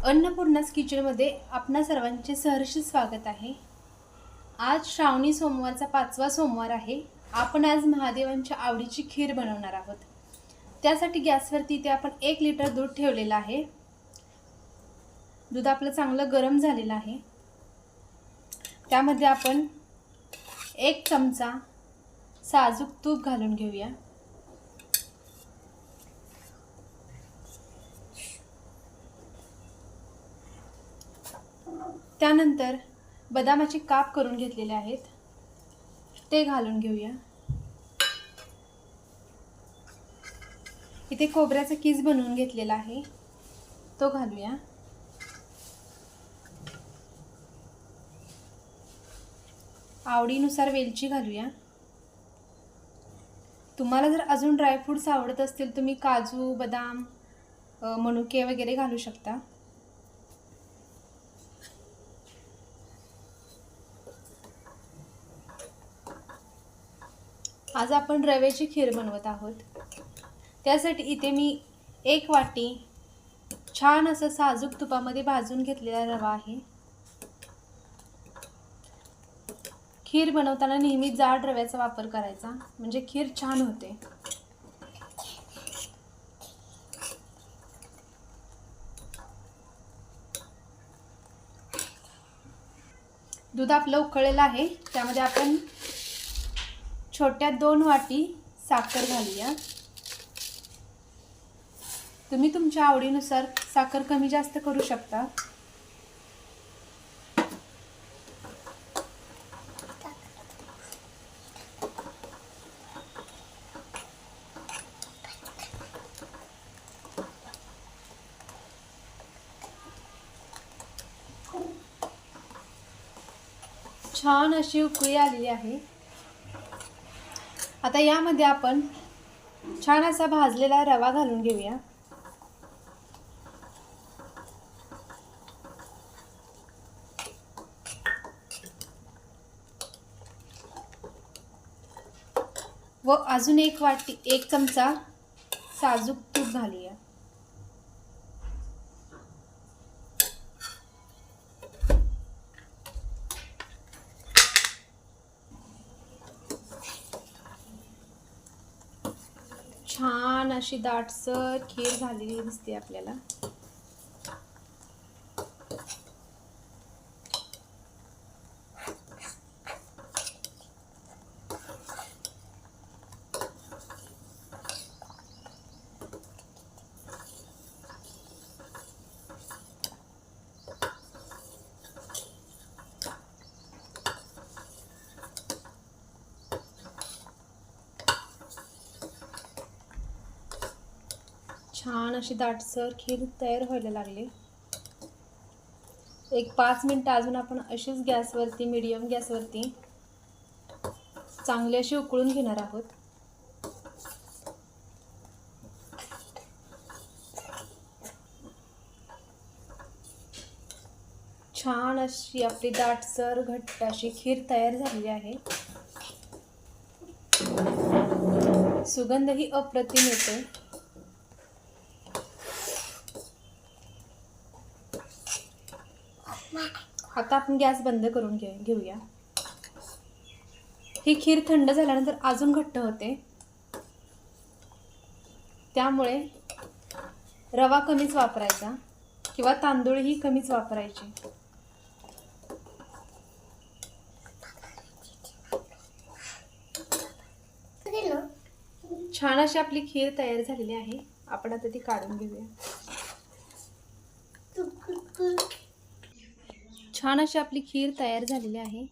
अन्नपूर्णास किचनमध्ये आपणा सर्वांचे सहर्ष स्वागत आहे। आज श्रावणी सोमवारचा 5वा सोमवार आहे। आपण आज महादेवांच्या आवडीची खीर बनवणार आहोत। त्यासाठी गॅसवरती इथे आपण 1 लिटर दूध ठेवलेलं आहे। दूध आपलं चांगलं गरम झालेलं आहे। त्यामध्ये आपण 1 चमचा साजूक तूप घालून घेऊया। त्यानंतर बदामाचे काप करून घेतलेले आहेत, ते घालून घेऊया। इथे खोबऱ्याचा कीस बनवून घेतलेला आहे, तो घालूया। आवडीनुसार वेलची घालूया। तुम्हाला जर अजून ड्रायफ्रूट्स आवडत असतील तुम्ही काजू, बदाम, मनुके वगैरे घालू शकता। आज आपण रव्याची खीर बनवत आहोत। त्यासाठी इथे मी 1 वाटी छान असं साजूक तुपामध्ये भाजून घेतलेला रवा आहे। खीर बनवताना नेहमी जाड रव्याचा वापर करायचा, म्हणजे खीर छान होते। दूध आपलं उकळलेलं आहे, त्यामध्ये आपण छोट्या 2 वाटी साखर घालूया। तुम्ही तुमच्या आवडीनुसार साखर कमी जास्त करू शकता। छान अशी उकळी आलेली आहे। आता यामध्ये आपण छान असा भाजलेला रवा घालून घेऊया। व अजून 1 चमचा साजूक तूप घालूया। छान अशी दाटसर खीर झालेली दिसते आपल्याला। छान अशी दाटसर खीर तयार व्हायला लागली। 5 मिनिट अजून आपण अशीच गॅसवरती, मीडियम गॅसवरती चांगली अशी उकळून घेणार आहोत। छान अशी आपली दाटसर घट्ट अशी खीर तयार झालेली आहे। सुगंधही अप्रतिम येतो। आता आपण गॅस बंद करून घेऊया। ही खीर थंड झाल्यानंतर अजून घट्ट होते, त्यामुळे रवा कमीच वापरायचा किंवा तांदूळही कमीच वापरायचे। छान अशी आपली खीर तयार झालेली आहे। आपण आता ती काढून घेऊया। छान अशी आपली खीर तयार झालेली आहे।